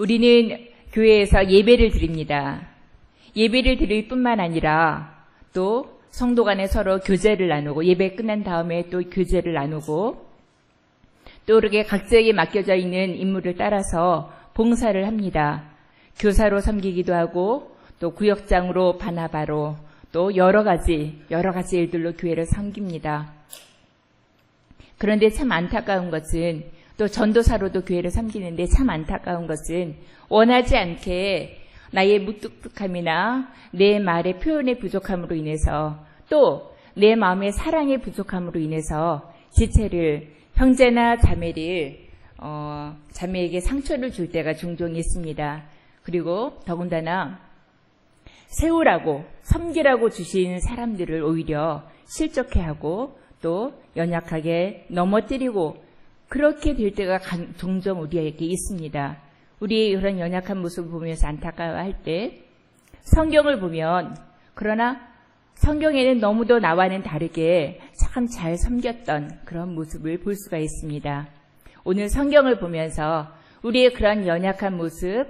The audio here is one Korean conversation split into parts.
우리는 교회에서 예배를 드립니다. 예배를 드릴 뿐만 아니라 또 성도 간에 서로 교제를 나누고 예배 끝난 다음에 또 교제를 나누고 또 이렇게 각자에게 맡겨져 있는 임무를 따라서 봉사를 합니다. 교사로 섬기기도 하고 또 구역장으로 바나바로 또 여러 가지 일들로 교회를 섬깁니다. 그런데 참 안타까운 것은 또 전도사로도 교회를 섬기는데 참 안타까운 것은 원하지 않게 나의 무뚝뚝함이나 내 말의 표현의 부족함으로 인해서 또 내 마음의 사랑의 부족함으로 인해서 지체를 형제나 자매에게 상처를 줄 때가 종종 있습니다. 그리고 더군다나 세우라고 섬기라고 주신 사람들을 오히려 실족해하고 또 연약하게 넘어뜨리고 그렇게 될 때가 종종 우리에게 있습니다. 우리의 그런 연약한 모습을 보면서 안타까워할 때 성경을 보면 그러나 성경에는 너무도 나와는 다르게 참 잘 섬겼던 그런 모습을 볼 수가 있습니다. 오늘 성경을 보면서 우리의 그런 연약한 모습을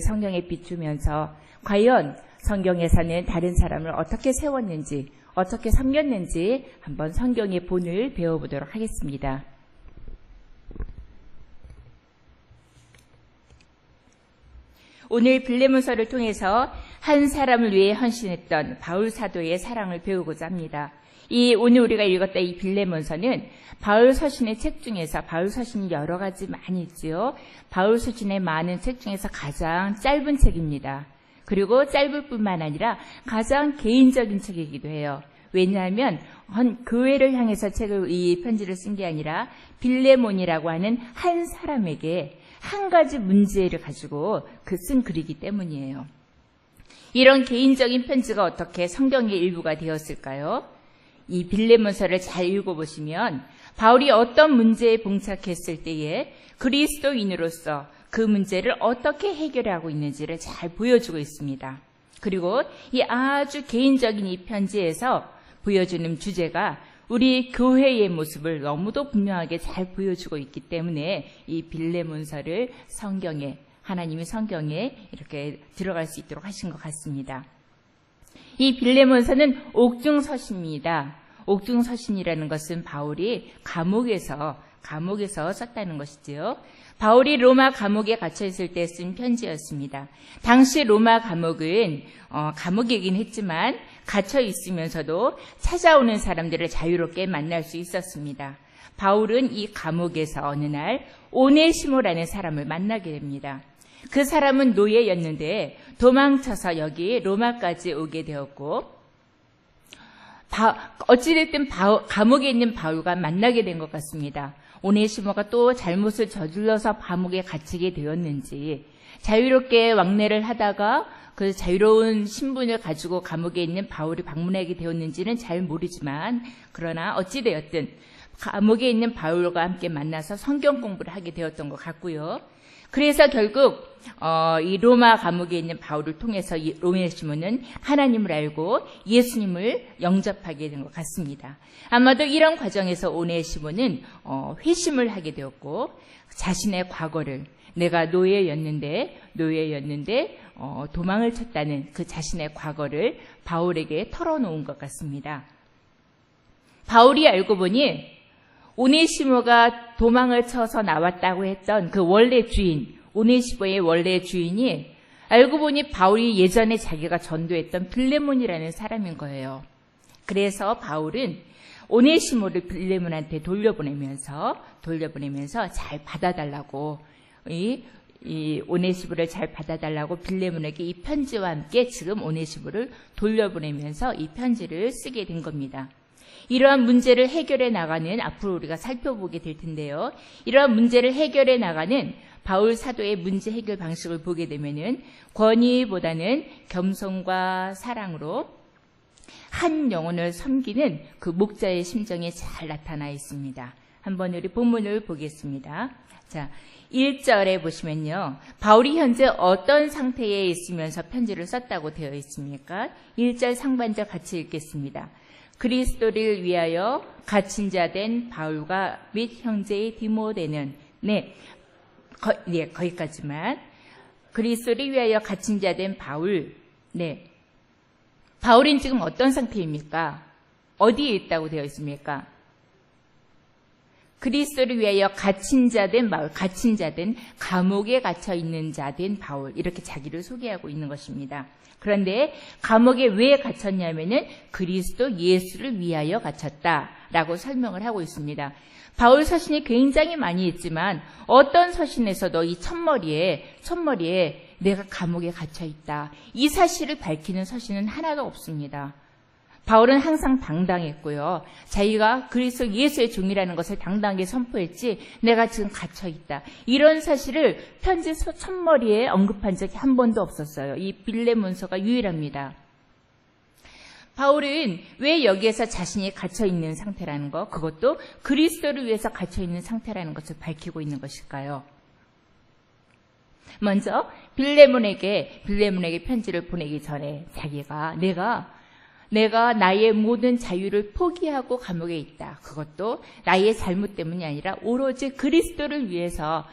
성경에 비추면서 과연 성경에서는 다른 사람을 어떻게 세웠는지 어떻게 섬겼는지 한번 성경의 본을 배워보도록 하겠습니다. 오늘 빌레몬서를 통해서 한 사람을 위해 헌신했던 바울 사도의 사랑을 배우고자 합니다. 오늘 우리가 읽었던 이 빌레몬서는 바울 서신의 책 중에서 바울 서신이 여러 가지 많이 있지요. 바울 서신의 많은 책 중에서 가장 짧은 책입니다. 그리고 짧을 뿐만 아니라 가장 개인적인 책이기도 해요. 왜냐하면 교회를 향해서 이 편지를 쓴 게 아니라 빌레몬이라고 하는 한 사람에게 한 가지 문제를 가지고 쓴 글이기 때문이에요. 이런 개인적인 편지가 어떻게 성경의 일부가 되었을까요? 이 빌레몬서를 잘 읽어보시면 바울이 어떤 문제에 봉착했을 때에 그리스도인으로서 그 문제를 어떻게 해결하고 있는지를 잘 보여주고 있습니다. 그리고 이 아주 개인적인 이 편지에서 보여주는 주제가 우리 교회의 모습을 너무도 분명하게 잘 보여주고 있기 때문에 이 빌레몬서를 하나님이 성경에 이렇게 들어갈 수 있도록 하신 것 같습니다. 이 빌레몬서는 옥중서신입니다. 옥중서신이라는 것은 바울이 감옥에서 썼다는 것이지요. 바울이 로마 감옥에 갇혀 있을 때 쓴 편지였습니다. 당시 로마 감옥은 감옥이긴 했지만 갇혀 있으면서도 찾아오는 사람들을 자유롭게 만날 수 있었습니다. 바울은 이 감옥에서 어느 날 오네시모라는 사람을 만나게 됩니다. 그 사람은 노예였는데 도망쳐서 여기 로마까지 오게 되었고 어찌됐든 감옥에 있는 바울과 만나게 된 것 같습니다. 오네시모가 또 잘못을 저질러서 감옥에 갇히게 되었는지 자유롭게 왕래를 하다가 그 자유로운 신분을 가지고 감옥에 있는 바울이 방문하게 되었는지는 잘 모르지만 그러나 어찌되었든 감옥에 있는 바울과 함께 만나서 성경 공부를 하게 되었던 것 같고요. 그래서 결국 이 로마 감옥에 있는 바울을 통해서 이 오네시모는 하나님을 알고 예수님을 영접하게 된 것 같습니다. 아마도 이런 과정에서 오네시모는 회심을 하게 되었고 자신의 과거를 내가 노예였는데 도망을 쳤다는 그 자신의 과거를 바울에게 털어놓은 것 같습니다. 바울이 알고 보니 오네시모가 도망을 쳐서 나왔다고 했던 그 원래 주인, 오네시모의 원래 주인이 알고 보니 바울이 예전에 자기가 전도했던 빌레몬이라는 사람인 거예요. 그래서 바울은 오네시모를 빌레몬한테 돌려보내면서 잘 받아달라고 이 오네시모를 잘 받아달라고 빌레몬에게 이 편지와 함께 지금 오네시모를 돌려보내면서 이 편지를 쓰게 된 겁니다. 이러한 문제를 해결해 나가는 앞으로 우리가 살펴보게 될 텐데요. 이러한 문제를 해결해 나가는 바울 사도의 문제 해결 방식을 보게 되면은 권위보다는 겸손과 사랑으로 한 영혼을 섬기는 그 목자의 심정이 잘 나타나 있습니다. 한번 우리 본문을 보겠습니다. 자, 1절에 보시면요. 바울이 현재 어떤 상태에 있으면서 편지를 썼다고 되어 있습니까? 1절 상반절 같이 읽겠습니다. 그리스도를 위하여 갇힌 자 된 바울과 및 형제의 디모데는 거기까지만. 그리스도를 위하여 갇힌 자 된 바울. 네. 바울은 지금 어떤 상태입니까? 어디에 있다고 되어 있습니까? 그리스도를 위하여 갇힌 자 된 바울, 갇힌 자 된 감옥에 갇혀 있는 자 된 바울, 이렇게 자기를 소개하고 있는 것입니다. 그런데 감옥에 왜 갇혔냐면은 그리스도 예수를 위하여 갇혔다라고 설명을 하고 있습니다. 바울 서신이 굉장히 많이 있지만 어떤 서신에서도 이 첫머리에 내가 감옥에 갇혀 있다, 이 사실을 밝히는 서신은 하나도 없습니다. 바울은 항상 당당했고요. 자기가 그리스도 예수의 종이라는 것을 당당하게 선포했지, 내가 지금 갇혀 있다, 이런 사실을 편지 첫머리에 언급한 적이 한 번도 없었어요. 이 빌레몬서가 유일합니다. 바울은 왜 여기에서 자신이 갇혀 있는 상태라는 것, 그것도 그리스도를 위해서 갇혀 있는 상태라는 것을 밝히고 있는 것일까요? 먼저 빌레몬에게 편지를 보내기 전에 자기가 내가 나의 모든 자유를 포기하고 감옥에 있다, 그것도 나의 잘못 때문이 아니라 오로지 그리스도를 위해서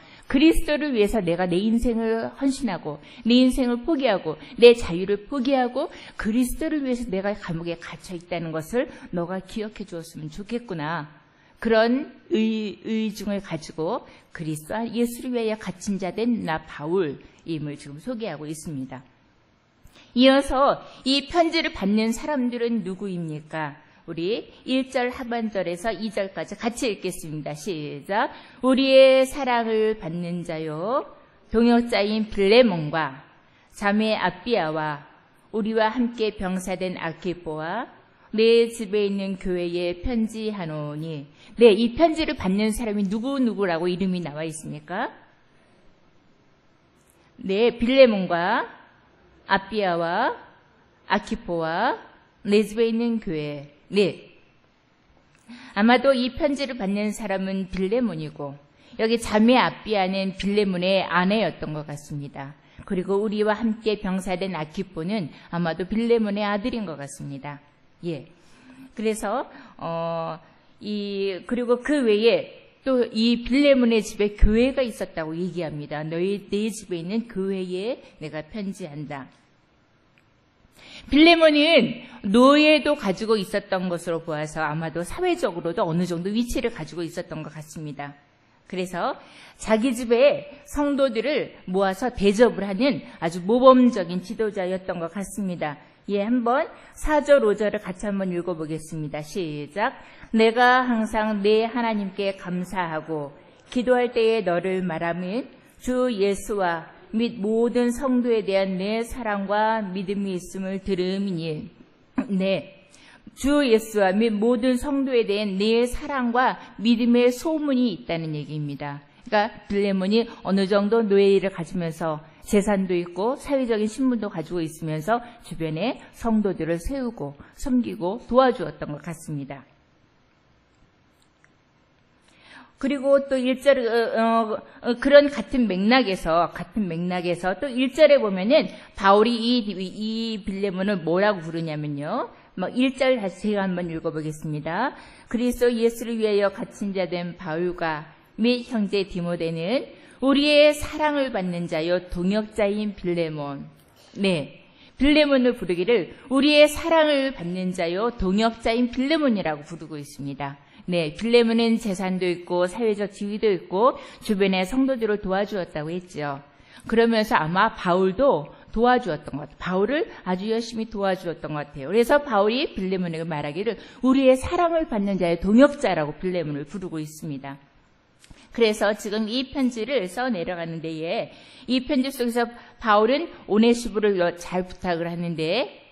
내가 내 인생을 헌신하고 내 인생을 포기하고 내 자유를 포기하고 그리스도를 위해서 내가 감옥에 갇혀 있다는 것을 너가 기억해 주었으면 좋겠구나, 그런 의중을 가지고 그리스도 예수를 위하여 갇힌 자 된 나 바울임을 지금 소개하고 있습니다. 이어서 이 편지를 받는 사람들은 누구입니까? 우리 1절 하반절에서 2절까지 같이 읽겠습니다. 시작. 우리의 사랑을 받는 자요, 동역자인 빌레몬과 자매 아비아와 우리와 함께 병사된 아키포와 내 집에 있는 교회에 편지하노니. 네, 이 편지를 받는 사람이 누구라고 이름이 나와 있습니까? 네, 빌레몬과 아비아와 아키포와 내 집에 있는 교회. 네. 아마도 이 편지를 받는 사람은 빌레몬이고, 여기 자매 아비아는 빌레몬의 아내였던 것 같습니다. 그리고 우리와 함께 병사된 아키포는 아마도 빌레몬의 아들인 것 같습니다. 예. 그래서 그리고 그 외에 또 이 빌레몬의 집에 교회가 있었다고 얘기합니다. 내 집에 있는 교회에 내가 편지한다. 빌레몬은 노예도 가지고 있었던 것으로 보아서 아마도 사회적으로도 어느 정도 위치를 가지고 있었던 것 같습니다. 그래서 자기 집에 성도들을 모아서 대접을 하는 아주 모범적인 지도자였던 것 같습니다. 예, 한번 4절, 5절을 같이 한번 읽어보겠습니다. 시작. 내가 항상 내 하나님께 감사하고 기도할 때에 너를 말하면 주 예수와 및 모든 성도에 대한 내 사랑과 믿음이 있음을 들음이니. 네, 주 예수와 및 모든 성도에 대한 내 사랑과 믿음의 소문이 있다는 얘기입니다. 그러니까 빌레몬이 어느 정도 노예를 가지면서 재산도 있고 사회적인 신분도 가지고 있으면서 주변에 성도들을 세우고 섬기고 도와주었던 것 같습니다. 그리고 또 1절, 그런 같은 맥락에서 또 1절에 보면은 바울이 이 빌레몬을 뭐라고 부르냐면요. 1절 다시 제가 한번 읽어보겠습니다. 그리스도 예수를 위하여 갇힌 자 된 바울과 및 형제 디모데는 우리의 사랑을 받는 자요, 동역자인 빌레몬. 네. 빌레몬을 부르기를 우리의 사랑을 받는 자요, 동역자인 빌레몬이라고 부르고 있습니다. 네, 빌레몬은 재산도 있고 사회적 지위도 있고 주변의 성도들을 도와주었다고 했죠. 그러면서 아마 바울도 도와주었던 것 같아요. 바울을 아주 열심히 도와주었던 것 같아요. 그래서 바울이 빌레몬에게 말하기를 우리의 사랑을 받는 자의 동역자라고 빌레몬을 부르고 있습니다. 그래서 지금 이 편지를 써 내려가는 데에 이 편지 속에서 바울은 오네시모를 잘 부탁하는데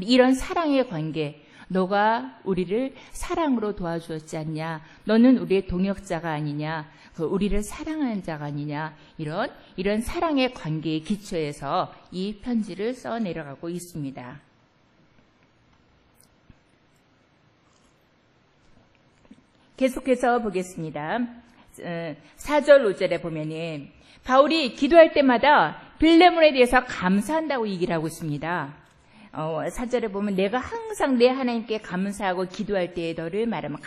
이런 사랑의 관계, 너가 우리를 사랑으로 도와주었지 않냐, 너는 우리의 동역자가 아니냐, 우리를 사랑하는 자가 아니냐, 이런 사랑의 관계에 기초해서 이 편지를 써 내려가고 있습니다. 계속해서 보겠습니다. 4절 5절에 보면은 바울이 기도할 때마다 빌레몬에 대해서 감사한다고 얘기를 하고 있습니다. 4절에 보면 내가 항상 내 하나님께 감사하고 기도할 때에 너를 말하면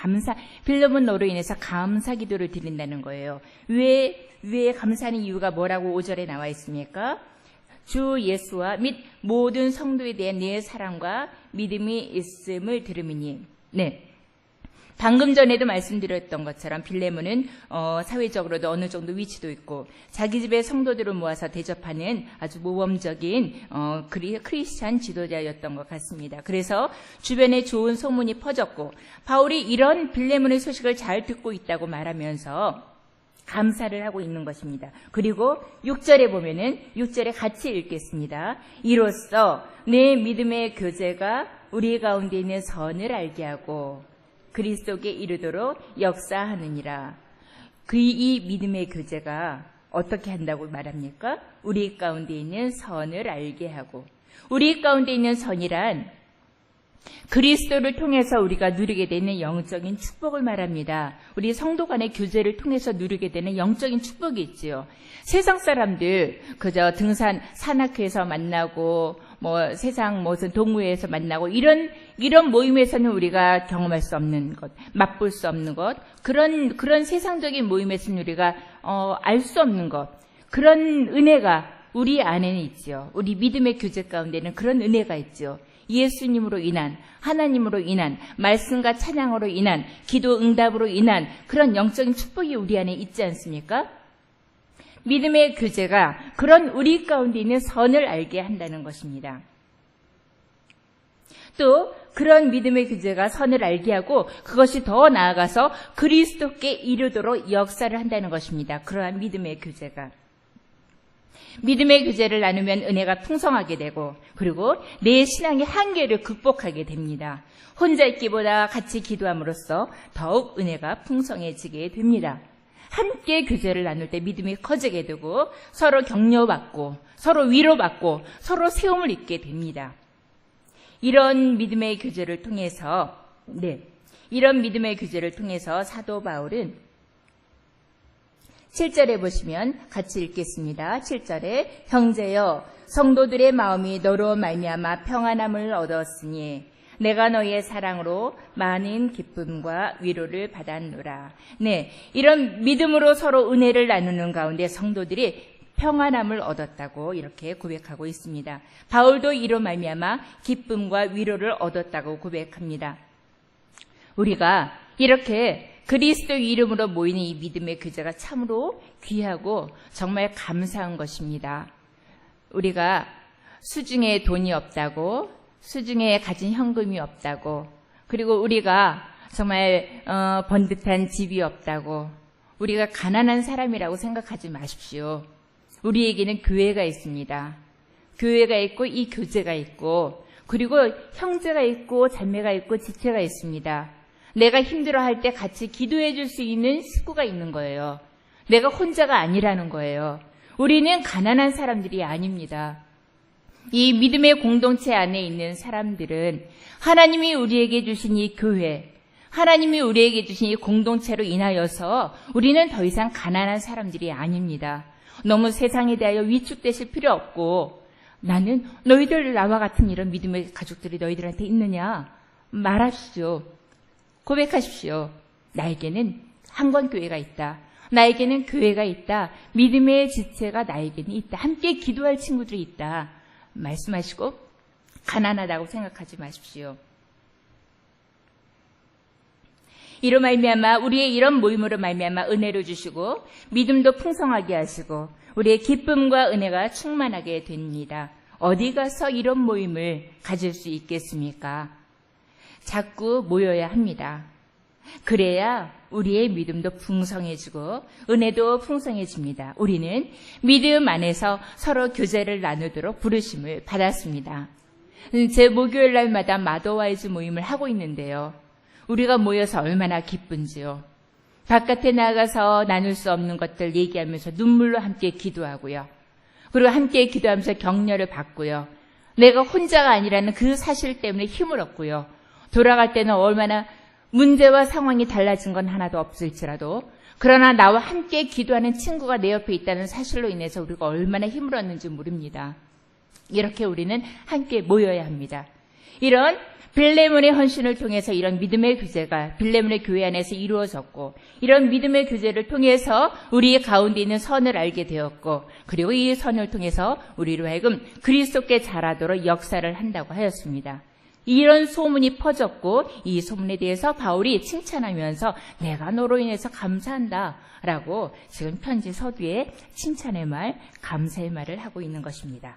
빌레몬 너로 인해서 감사 기도를 드린다는 거예요. 왜 감사하는 이유가 뭐라고 5절에 나와 있습니까? 주 예수와 및 모든 성도에 대한 내 사랑과 믿음이 있음을 들음이니. 네. 방금 전에도 말씀드렸던 것처럼 빌레몬은 사회적으로도 어느 정도 위치도 있고 자기 집에 성도들을 모아서 대접하는 아주 모범적인 크리스찬 지도자였던 것 같습니다. 그래서 주변에 좋은 소문이 퍼졌고 바울이 이런 빌레몬의 소식을 잘 듣고 있다고 말하면서 감사를 하고 있는 것입니다. 그리고 6절에 보면은 6절에 같이 읽겠습니다. 이로써 내 믿음의 교제가 우리 가운데 있는 선을 알게 하고 그리스도께 이르도록 역사하느니라. 이 믿음의 교제가 어떻게 한다고 말합니까? 우리 가운데 있는 선을 알게 하고, 우리 가운데 있는 선이란 그리스도를 통해서 우리가 누리게 되는 영적인 축복을 말합니다. 우리 성도 간의 교제를 통해서 누리게 되는 영적인 축복이 있지요. 세상 사람들 그저 등산 산악회에서 만나고 세상 무슨 동호회에서 만나고 이런 모임에서는 우리가 경험할 수 없는 것, 맛볼 수 없는 것, 그런 세상적인 모임에서는 우리가 알 수 없는 것, 그런 은혜가 우리 안에는 있지요. 우리 믿음의 교제 가운데는 그런 은혜가 있지요. 예수님으로 인한, 하나님으로 인한, 말씀과 찬양으로 인한, 기도 응답으로 인한 그런 영적인 축복이 우리 안에 있지 않습니까? 믿음의 교제가 그런 우리 가운데 있는 선을 알게 한다는 것입니다. 또 그런 믿음의 교제가 선을 알게 하고 그것이 더 나아가서 그리스도께 이르도록 역사를 한다는 것입니다. 그러한 믿음의 교제가. 믿음의 교제를 나누면 은혜가 풍성하게 되고 그리고 내 신앙의 한계를 극복하게 됩니다. 혼자 있기보다 같이 기도함으로써 더욱 은혜가 풍성해지게 됩니다. 함께 교제를 나눌 때 믿음이 커지게 되고 서로 격려받고 서로 위로받고 서로 세움을 입게 됩니다. 이런 믿음의 교제를 통해서 사도 바울은 7절에 보시면 같이 읽겠습니다. 7절에 형제여 성도들의 마음이 너로 말미암아 평안함을 얻었으니 내가 너희의 사랑으로 많은 기쁨과 위로를 받았노라. 네, 이런 믿음으로 서로 은혜를 나누는 가운데 성도들이 평안함을 얻었다고 이렇게 고백하고 있습니다. 바울도 이로 말미암아 기쁨과 위로를 얻었다고 고백합니다. 우리가 이렇게 그리스도 이름으로 모이는 이 믿음의 교제가 참으로 귀하고 정말 감사한 것입니다. 우리가 수중에 돈이 없다고, 수중에 가진 현금이 없다고, 그리고 우리가 정말 번듯한 집이 없다고, 우리가 가난한 사람이라고 생각하지 마십시오. 우리에게는 교회가 있습니다. 교회가 있고 이 교제가 있고 그리고 형제가 있고 자매가 있고 지체가 있습니다. 내가 힘들어할 때 같이 기도해 줄 수 있는 식구가 있는 거예요. 내가 혼자가 아니라는 거예요. 우리는 가난한 사람들이 아닙니다. 이 믿음의 공동체 안에 있는 사람들은 하나님이 우리에게 주신 이 교회, 하나님이 우리에게 주신 이 공동체로 인하여서 우리는 더 이상 가난한 사람들이 아닙니다. 너무 세상에 대하여 위축되실 필요 없고 나는 너희들 나와 같은 이런 믿음의 가족들이 너희들한테 있느냐 말하십시오. 고백하십시오. 나에게는 한권교회가 있다. 나에게는 교회가 있다. 믿음의 지체가 나에게는 있다. 함께 기도할 친구들이 있다. 말씀하시고 가난하다고 생각하지 마십시오. 이로 말미암아 우리의 이런 모임으로 말미암아 은혜를 주시고 믿음도 풍성하게 하시고 우리의 기쁨과 은혜가 충만하게 됩니다. 어디 가서 이런 모임을 가질 수 있겠습니까? 자꾸 모여야 합니다. 그래야 우리의 믿음도 풍성해지고 은혜도 풍성해집니다. 우리는 믿음 안에서 서로 교제를 나누도록 부르심을 받았습니다. 제 목요일 날마다 마더와이즈 모임을 하고 있는데요. 우리가 모여서 얼마나 기쁜지요. 바깥에 나가서 나눌 수 없는 것들 얘기하면서 눈물로 함께 기도하고요. 그리고 함께 기도하면서 격려를 받고요. 내가 혼자가 아니라는 그 사실 때문에 힘을 얻고요. 돌아갈 때는 얼마나 문제와 상황이 달라진 건 하나도 없을지라도 그러나 나와 함께 기도하는 친구가 내 옆에 있다는 사실로 인해서 우리가 얼마나 힘을 얻는지 모릅니다. 이렇게 우리는 함께 모여야 합니다. 이런 빌레몬의 헌신을 통해서 이런 믿음의 교제가 빌레몬의 교회 안에서 이루어졌고, 이런 믿음의 교제를 통해서 우리 가운데 있는 선을 알게 되었고, 그리고 이 선을 통해서 우리로 하여금 그리스도께 자라도록 역사를 한다고 하였습니다. 이런 소문이 퍼졌고, 이 소문에 대해서 바울이 칭찬하면서 내가 너로 인해서 감사한다 라고 지금 편지 서두에 칭찬의 말, 감사의 말을 하고 있는 것입니다.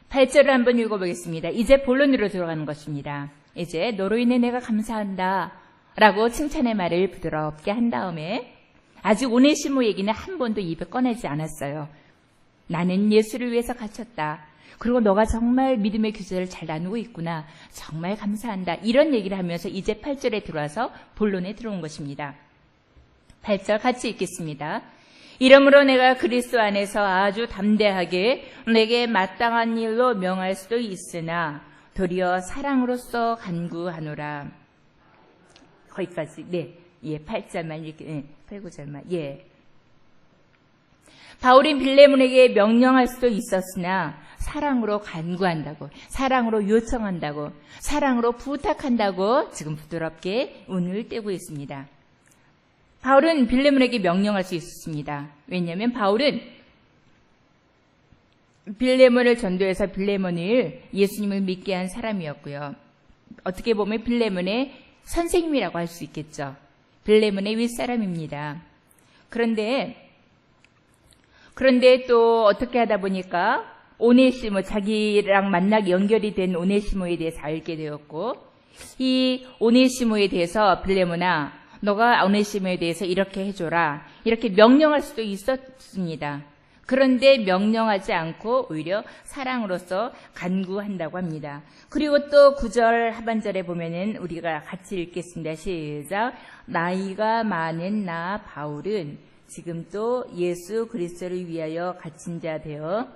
8절을 한번 읽어보겠습니다. 이제 본론으로 들어가는 것입니다. 이제 너로 인해 내가 감사한다 라고 칭찬의 말을 부드럽게 한 다음에, 아직 오네시모 얘기는 한 번도 입에 꺼내지 않았어요. 나는 예수를 위해서 갇혔다. 그리고 너가 정말 믿음의 교제를 잘 나누고 있구나. 정말 감사한다. 이런 얘기를 하면서 이제 8절에 들어와서 본론에 들어온 것입니다. 8절 같이 읽겠습니다. 이러므로 내가 그리스도 안에서 아주 담대하게 내게 마땅한 일로 명할 수도 있으나 도리어 사랑으로서 간구하노라. 거기까지. 네. 예, 8절만 읽게. 8, 9절만. 예. 바울이 빌레몬에게 명령할 수도 있었으나 사랑으로 간구한다고, 사랑으로 요청한다고, 사랑으로 부탁한다고 지금 부드럽게 운을 떼고 있습니다. 바울은 빌레몬에게 명령할 수 있었습니다. 왜냐하면 바울은 빌레몬을 전도해서 빌레몬을 예수님을 믿게 한 사람이었고요. 어떻게 보면 빌레몬의 선생님이라고 할 수 있겠죠. 빌레몬의 윗사람입니다. 그런데 또 어떻게 하다 보니까 오네시모, 자기랑 만나기 연결이 된 오네시모에 대해서 알게 되었고, 이 오네시모에 대해서 빌레몬아, 너가 오네시모에 대해서 이렇게 해줘라, 이렇게 명령할 수도 있었습니다. 그런데 명령하지 않고 오히려 사랑으로서 간구한다고 합니다. 그리고 또 9절 하반절에 보면은 우리가 같이 읽겠습니다. 시작. 나이가 많은 나 바울은 지금 또 예수 그리스도를 위하여 갇힌 자 되어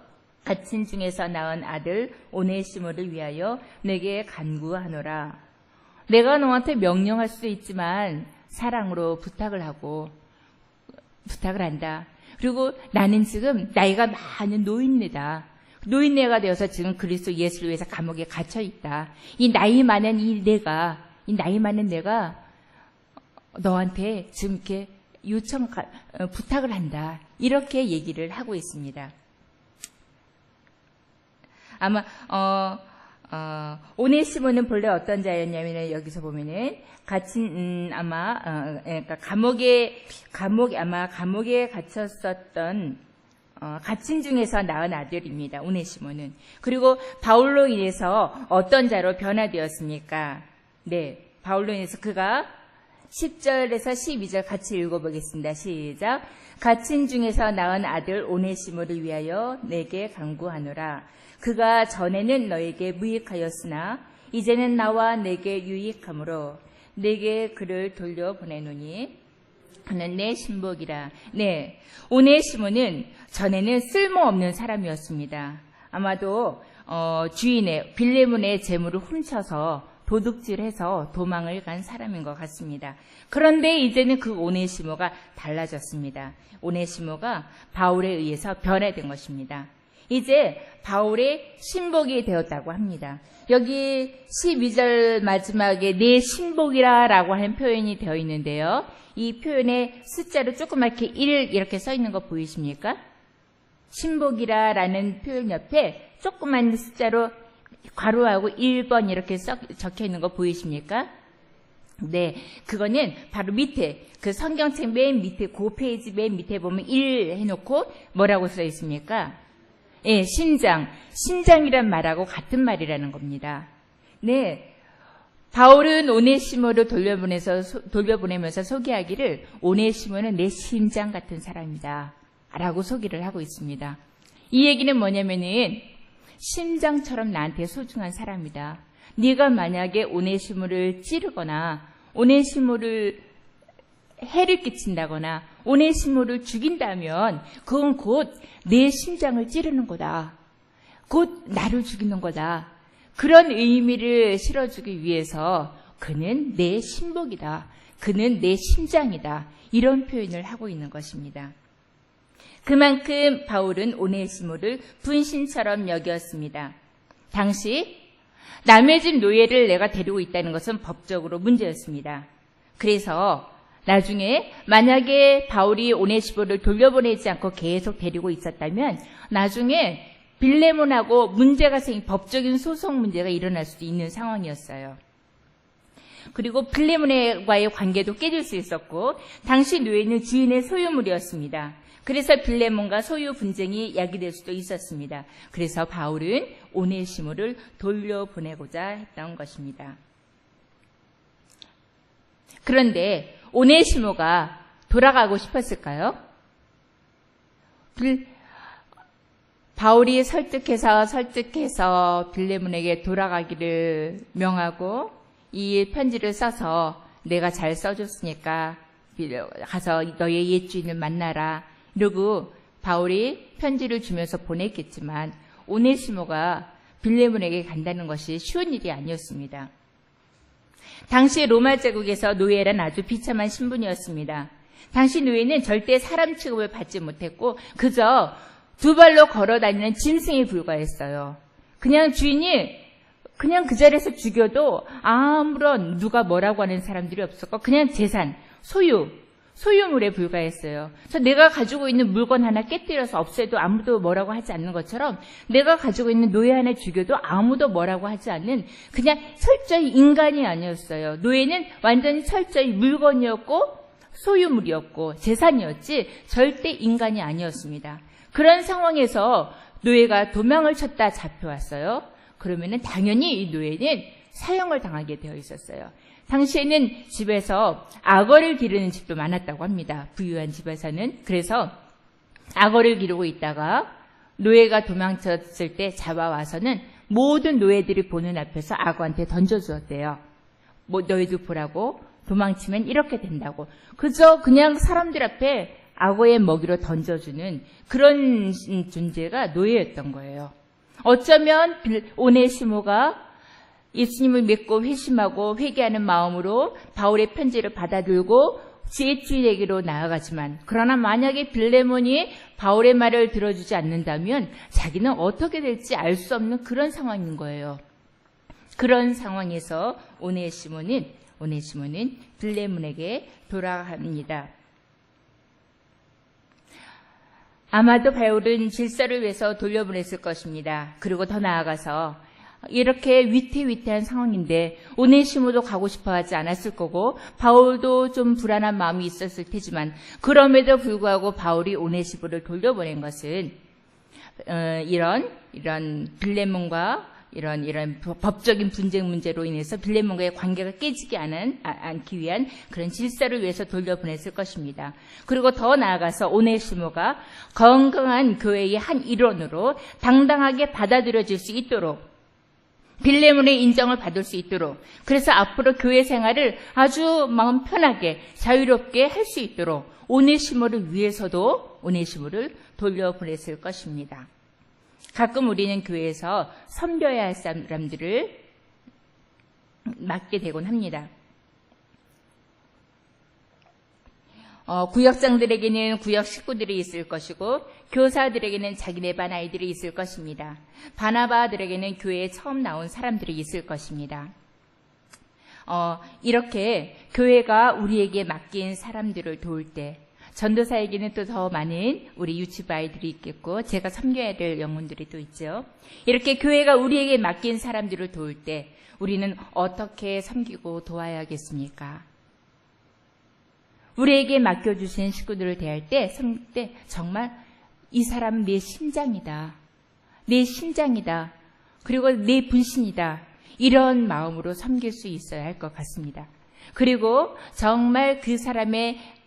갇힌 중에서 낳은 아들 오네시모를 위하여 내게 간구하노라. 내가 너한테 명령할 수도 있지만 사랑으로 부탁을 한다. 그리고 나는 지금 나이가 많은 노인네다. 노인네가 되어서 지금 그리스도 예수를 위해서 감옥에 갇혀 있다. 이 나이 많은 내가 너한테 지금 이렇게 부탁을 한다. 이렇게 얘기를 하고 있습니다. 아마 오네시모는 본래 어떤 자였냐면, 여기서 보면은 갇힌 그러니까 감옥에 갇혔었던 갇힌 중에서 낳은 아들입니다. 오네시모는. 그리고 바울로 인해서 어떤 자로 변화되었습니까? 네, 바울로 인해서 그가 10절에서 12절 같이 읽어보겠습니다. 시작. 갇힌 중에서 낳은 아들 오네시모를 위하여 내게 간구하노라. 그가 전에는 너에게 무익하였으나 이제는 나와 내게 유익함으로 내게 그를 돌려보내노니 그는 내 신복이라. 네, 오네시모는 전에는 쓸모없는 사람이었습니다. 아마도 주인의 빌레몬의 재물을 훔쳐서 도둑질해서 도망을 간 사람인 것 같습니다. 그런데 이제는 그 오네시모가 달라졌습니다. 오네시모가 바울에 의해서 변화된 것입니다. 이제 바울의 신복이 되었다고 합니다. 여기 12절 마지막에 내 신복이라 라고 하는 표현이 되어 있는데요. 이 표현에 숫자로 조그맣게 1 이렇게 써 있는 거 보이십니까? 신복이라 라는 표현 옆에 조그만 숫자로 괄호하고 1번 이렇게 적혀 있는 거 보이십니까? 네, 그거는 바로 밑에 그 성경책 맨 밑에 그 페이지 맨 밑에 보면 1 해놓고 뭐라고 써 있습니까? 예, 신장이란 말하고 같은 말이라는 겁니다. 네, 바울은 오네시모를 돌려보내면서 소개하기를 오네시모는 내 심장 같은 사람이다 라고 소개를 하고 있습니다. 이 얘기는 뭐냐면은 심장처럼 나한테 소중한 사람이다. 네가 만약에 오네시모를 찌르거나 오네시모를 해를 끼친다거나 오네시모를 죽인다면 그건 곧 내 심장을 찌르는 거다. 곧 나를 죽이는 거다. 그런 의미를 실어주기 위해서 그는 내 신복이다. 그는 내 심장이다. 이런 표현을 하고 있는 것입니다. 그만큼 바울은 오네시모를 분신처럼 여겼습니다. 당시 남의 집 노예를 내가 데리고 있다는 것은 법적으로 문제였습니다. 그래서 나중에 만약에 바울이 오네시모를 돌려보내지 않고 계속 데리고 있었다면 나중에 빌레몬하고 문제가 법적인 소송 문제가 일어날 수도 있는 상황이었어요. 그리고 빌레몬과의 관계도 깨질 수 있었고 당시 노예는 주인의 소유물이었습니다. 그래서 빌레몬과 소유 분쟁이 야기될 수도 있었습니다. 그래서 바울은 오네시모를 돌려보내고자 했던 것입니다. 그런데 오네시모가 돌아가고 싶었을까요? 바울이 설득해서 빌레몬에게 돌아가기를 명하고 이 편지를 써서 내가 잘 써줬으니까 가서 너의 옛주인을 만나라 이러고 바울이 편지를 주면서 보냈겠지만 오네시모가 빌레몬에게 간다는 것이 쉬운 일이 아니었습니다. 당시 로마 제국에서 노예란 아주 비참한 신분이었습니다. 당시 노예는 절대 사람 취급을 받지 못했고 그저 두 발로 걸어다니는 짐승에 불과했어요. 그냥 주인이 그냥 그 자리에서 죽여도 아무런 누가 뭐라고 하는 사람들이 없었고 그냥 재산, 소유물에 불과했어요. 그래서 내가 가지고 있는 물건 하나 깨뜨려서 없애도 아무도 뭐라고 하지 않는 것처럼 내가 가지고 있는 노예 하나 죽여도 아무도 뭐라고 하지 않는 그냥 철저히 인간이 아니었어요. 노예는 완전히 철저히 물건이었고 소유물이었고 재산이었지 절대 인간이 아니었습니다. 그런 상황에서 노예가 도망을 쳤다 잡혀왔어요. 그러면은 당연히 이 노예는 사형을 당하게 되어 있었어요. 당시에는 집에서 악어를 기르는 집도 많았다고 합니다. 부유한 집에서는. 그래서 악어를 기르고 있다가 노예가 도망쳤을 때 잡아와서는 모든 노예들이 보는 앞에서 악어한테 던져주었대요. 너희들 보라고 도망치면 이렇게 된다고. 그저 그냥 사람들 앞에 악어의 먹이로 던져주는 그런 존재가 노예였던 거예요. 어쩌면 오네시모가 예수님을 믿고 회심하고 회개하는 마음으로 바울의 편지를 받아들고 지혜주의에게로 나아가지만 그러나 만약에 빌레몬이 바울의 말을 들어주지 않는다면 자기는 어떻게 될지 알 수 없는 그런 상황인 거예요. 그런 상황에서 오네시모는 빌레몬에게 돌아갑니다. 아마도 바울은 질서를 위해서 돌려보냈을 것입니다. 그리고 더 나아가서 이렇게 위태위태한 상황인데 오네시모도 가고 싶어하지 않았을 거고 바울도 좀 불안한 마음이 있었을 테지만 그럼에도 불구하고 바울이 오네시모를 돌려보낸 것은 이런 빌레몬과 이런 법적인 분쟁 문제로 인해서 빌레몬과의 관계가 깨지지 않기 위한 그런 질서를 위해서 돌려보냈을 것입니다. 그리고 더 나아가서 오네시모가 건강한 교회의 한 일원으로 당당하게 받아들여질 수 있도록 빌레몬의 인정을 받을 수 있도록 그래서 앞으로 교회 생활을 아주 마음 편하게 자유롭게 할 수 있도록 오네시모를 위해서도 오네시모를 돌려보냈을 것입니다. 가끔 우리는 교회에서 섬겨야 할 사람들을 맡게 되곤 합니다. 구역장들에게는 구역 식구들이 있을 것이고 교사들에게는 자기네 반 아이들이 있을 것입니다. 바나바들에게는 교회에 처음 나온 사람들이 있을 것입니다. 이렇게 교회가 우리에게 맡긴 사람들을 도울 때 전도사에게는 또 더 많은 우리 유치부 아이들이 있겠고 제가 섬겨야 될 영혼들이 또 있죠. 이렇게 교회가 우리에게 맡긴 사람들을 도울 때 우리는 어떻게 섬기고 도와야겠습니까? 우리에게 맡겨주신 식구들을 대할 때 정말 이 사람은 내 심장이다. 내 심장이다. 그리고 내 분신이다. 이런 마음으로 섬길 수 있어야 할 것 같습니다. 그리고 정말 그 사람의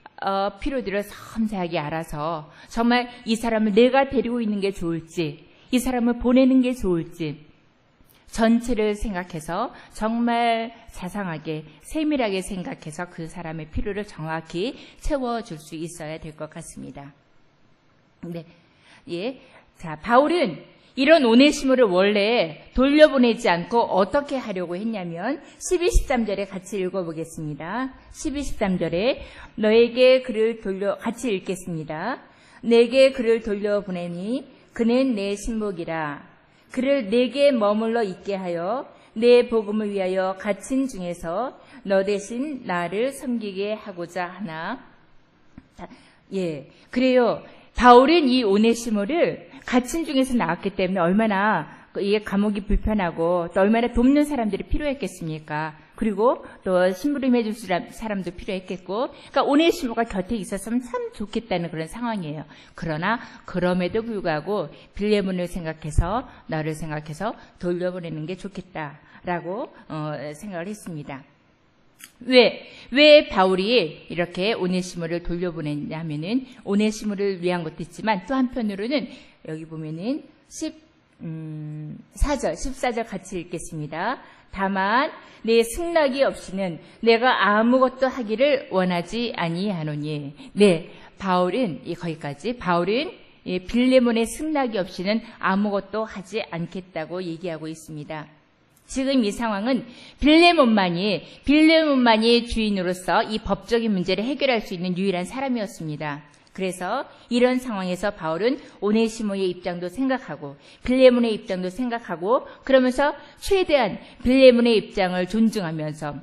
필요들을 섬세하게 알아서 정말 이 사람을 내가 데리고 있는 게 좋을지 이 사람을 보내는 게 좋을지 전체를 생각해서 정말 자상하게 세밀하게 생각해서 그 사람의 필요를 정확히 채워줄 수 있어야 될 것 같습니다. 네, 자, 바울은 이런 오네시모를 원래 돌려보내지 않고 어떻게 하려고 했냐면 12, 13절에 같이 읽어보겠습니다. 12, 13절에 너에게 그를 같이 읽겠습니다. 내게 그를 돌려보내니 그는 내 신복이라. 그를 내게 머물러 있게 하여 내 복음을 위하여 갇힌 중에서 너 대신 나를 섬기게 하고자 하나. 그래요. 바울은 이 오네시모를 갇힌 중에서 나왔기 때문에 얼마나 이게 감옥이 불편하고 또 얼마나 돕는 사람들이 필요했겠습니까? 그리고 또 심부름 해줄 사람도 필요했겠고, 그러니까 오네시모가 곁에 있었으면 참 좋겠다는 그런 상황이에요. 그러나 그럼에도 불구하고 빌레몬을 생각해서, 나를 생각해서 돌려보내는 게 좋겠다라고 생각을 했습니다. 왜 바울이 이렇게 오네시모를 돌려보냈냐면은, 오네시모를 위한 것도 있지만 또 한편으로는 여기 보면은 14절 같이 읽겠습니다. 다만 내 승낙이 없이는 내가 아무것도 하기를 원하지 아니하노니. 바울은 거기까지. 바울은 빌레몬의 승낙이 없이는 아무것도 하지 않겠다고 얘기하고 있습니다. 지금 이 상황은 빌레몬만이 주인으로서 이 법적인 문제를 해결할 수 있는 유일한 사람이었습니다. 그래서 이런 상황에서 바울은 오네시모의 입장도 생각하고 빌레몬의 입장도 생각하고, 그러면서 최대한 빌레몬의 입장을 존중하면서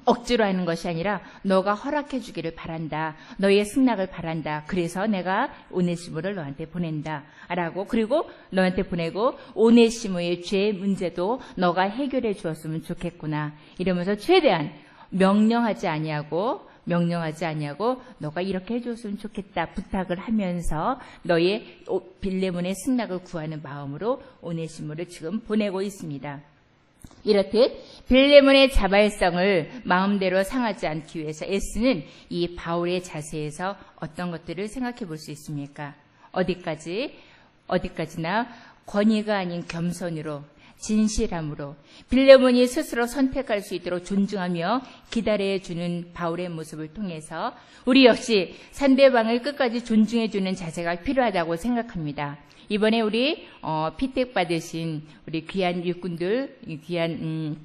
억지로 하는 것이 아니라 너가 허락해 주기를 바란다. 너의 승낙을 바란다. 그래서 내가 오네시모를 너한테 보낸다. 라고, 그리고 너한테 보내고 오네시모의 죄 문제도 너가 해결해 주었으면 좋겠구나. 이러면서 최대한 명령하지 아니하고 너가 이렇게 해줬으면 좋겠다 부탁을 하면서 너의 빌레몬의 승낙을 구하는 마음으로 오네시모를 지금 보내고 있습니다. 이렇듯 빌레몬의 자발성을 마음대로 상하지 않기 위해서 애쓰는 이 바울의 자세에서 어떤 것들을 생각해 볼 수 있습니까? 어디까지나 권위가 아닌 겸손으로, 진실함으로 빌레몬이 스스로 선택할 수 있도록 존중하며 기다려주는 바울의 모습을 통해서 우리 역시 상대방을 끝까지 존중해주는 자세가 필요하다고 생각합니다. 이번에 우리 피택 받으신 우리 귀한 일꾼들, 귀한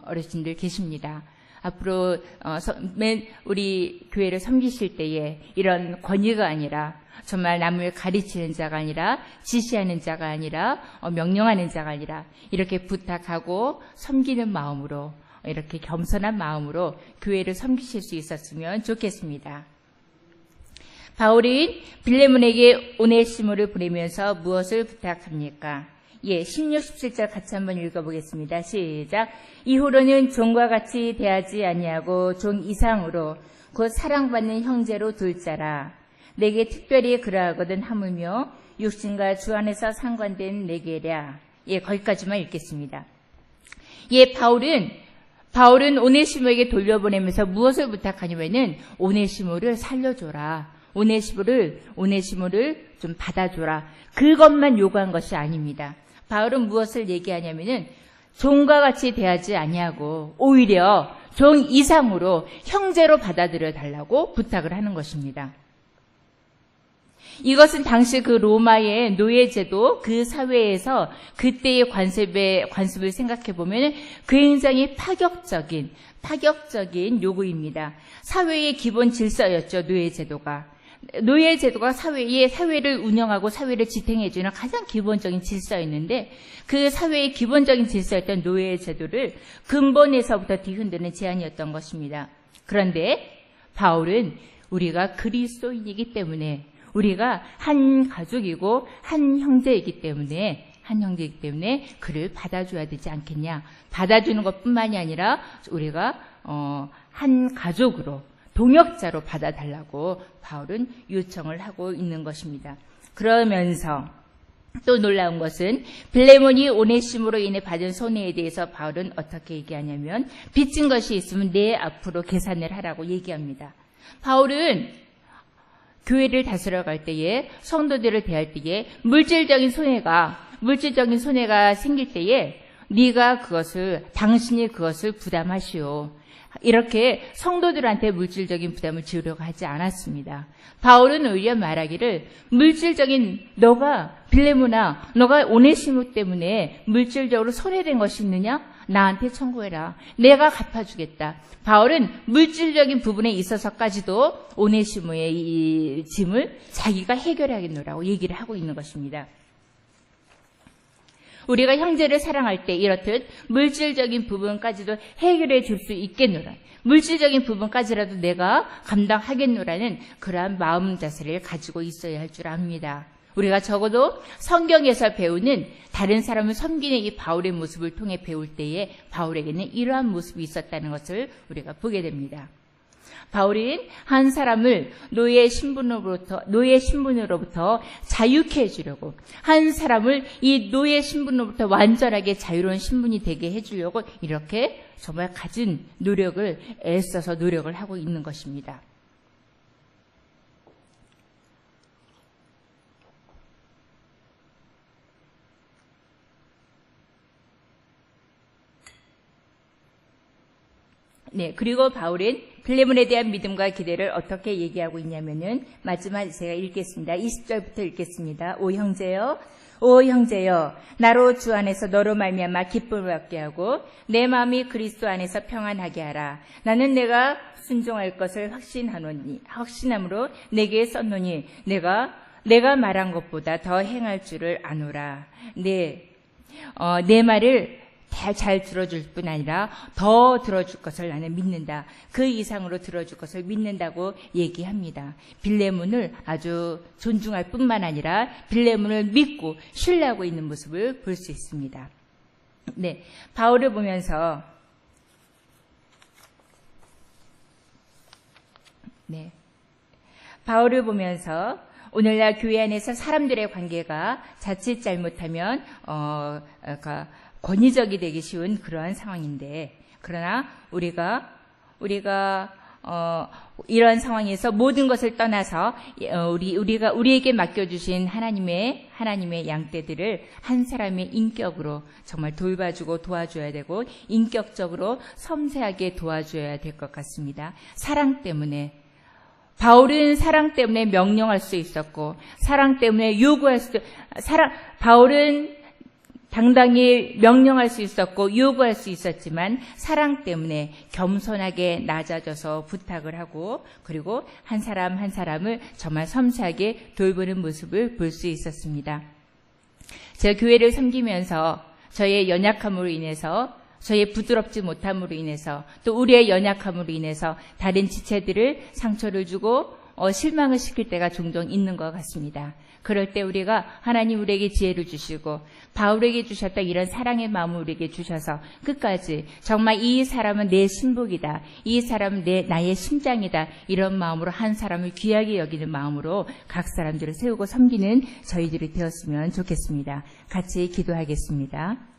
어르신들 계십니다. 앞으로 우리 교회를 섬기실 때에 이런 권위가 아니라, 정말 남을 가르치는 자가 아니라, 지시하는 자가 아니라, 명령하는 자가 아니라 이렇게 부탁하고 섬기는 마음으로, 이렇게 겸손한 마음으로 교회를 섬기실 수 있었으면 좋겠습니다. 바울은 빌레몬에게 오네시모를 보내면서 무엇을 부탁합니까? 16, 17절 같이 한번 읽어보겠습니다. 시작. 이후로는 종과 같이 대하지 아니하고 종 이상으로 곧 사랑받는 형제로 둘 자라. 내게 특별히 그러하거든 하물며 육신과 주 안에서 상관된 내게랴. 거기까지만 읽겠습니다. 바울은 오네시모에게 돌려보내면서 무엇을 부탁하냐면은 오네시모를 살려줘라. 오네시모를 좀 받아줘라. 그것만 요구한 것이 아닙니다. 바울은 무엇을 얘기하냐면은 종과 같이 대하지 아니하고 오히려 종 이상으로 형제로 받아들여 달라고 부탁을 하는 것입니다. 이것은 당시 그 로마의 노예제도, 그 사회에서 그때의 관습을 생각해 보면 굉장히 파격적인 요구입니다. 사회의 기본 질서였죠, 노예제도가. 노예제도가 사회를 운영하고 사회를 지탱해주는 가장 기본적인 질서였는데, 그 사회의 기본적인 질서였던 노예제도를 근본에서부터 뒤흔드는 제안이었던 것입니다. 그런데 바울은 우리가 그리스도인이기 때문에, 우리가 한 가족이고 한 형제이기 때문에 그를 받아줘야 되지 않겠냐. 받아주는 것뿐만이 아니라 우리가 한 가족으로, 동역자로 받아달라고 바울은 요청을 하고 있는 것입니다. 그러면서 또 놀라운 것은 빌레몬이 오네시모로 인해 받은 손해에 대해서 바울은 어떻게 얘기하냐면, 빚진 것이 있으면 내 앞으로 계산을 하라고 얘기합니다. 바울은 교회를 다스려 갈 때에, 성도들을 대할 때에 물질적인 손해가 생길 때에 당신이 그것을 부담하시오. 이렇게 성도들한테 물질적인 부담을 지으려고 하지 않았습니다. 바울은 오히려 말하기를 물질적인 너가 빌레몬아 너가 오네시모 때문에 물질적으로 손해된 것이 있느냐? 나한테 청구해라. 내가 갚아주겠다. 바울은 물질적인 부분에 있어서까지도 오네시모의 이 짐을 자기가 해결하겠노라고 얘기를 하고 있는 것입니다. 우리가 형제를 사랑할 때 이렇듯 물질적인 부분까지도 해결해 줄 수 있겠노라. 물질적인 부분까지라도 내가 감당하겠노라는 그러한 마음 자세를 가지고 있어야 할 줄 압니다. 우리가 적어도 성경에서 배우는 다른 사람을 섬기는 이 바울의 모습을 통해 배울 때에 바울에게는 이러한 모습이 있었다는 것을 우리가 보게 됩니다. 바울은 한 사람을 노예 신분으로부터 자유케 해주려고, 한 사람을 이 노예 신분으로부터 완전하게 자유로운 신분이 되게 해주려고 이렇게 정말 가진 노력을 애써서 노력을 하고 있는 것입니다. 네, 그리고 바울은 빌레몬에 대한 믿음과 기대를 어떻게 얘기하고 있냐면은 마지막 제가 읽겠습니다. 20절부터 읽겠습니다. 오 형제여 나로 주 안에서 너로 말미암아 기쁨을 얻게 하고 내 마음이 그리스도 안에서 평안하게 하라. 나는 내가 순종할 것을 확신함으로 내게 썼노니 내가 말한 것보다 더 행할 줄을 아노라. 내 말을 잘 들어줄 뿐 아니라 더 들어줄 것을 나는 믿는다. 그 이상으로 들어줄 것을 믿는다고 얘기합니다. 빌레몬을 아주 존중할 뿐만 아니라 빌레몬을 믿고 신뢰하고 있는 모습을 볼 수 있습니다. 네, 바울을 보면서 오늘날 교회 안에서 사람들의 관계가 자칫 잘못하면 권위적이 되기 쉬운 그러한 상황인데, 그러나 우리가 이러한 상황에서 모든 것을 떠나서 우리에게 맡겨주신 하나님의 양떼들을 한 사람의 인격으로 정말 돌봐주고 도와줘야 되고 인격적으로 섬세하게 도와줘야 될 것 같습니다. 사랑 때문에 바울은 사랑 때문에 명령할 수 있었고 사랑 때문에 바울은 당당히 명령할 수 있었고 요구할 수 있었지만 사랑 때문에 겸손하게 낮아져서 부탁을 하고 그리고 한 사람 한 사람을 정말 섬세하게 돌보는 모습을 볼 수 있었습니다. 제가 교회를 섬기면서 저의 연약함으로 인해서 저의 부드럽지 못함으로 인해서 또 우리의 연약함으로 인해서 다른 지체들을 상처를 주고 실망을 시킬 때가 종종 있는 것 같습니다. 그럴 때 우리가 하나님 우리에게 지혜를 주시고 바울에게 주셨던 이런 사랑의 마음을 우리에게 주셔서 끝까지 정말 이 사람은 내 신복이다. 이 사람은 나의 심장이다. 이런 마음으로 한 사람을 귀하게 여기는 마음으로 각 사람들을 세우고 섬기는 저희들이 되었으면 좋겠습니다. 같이 기도하겠습니다.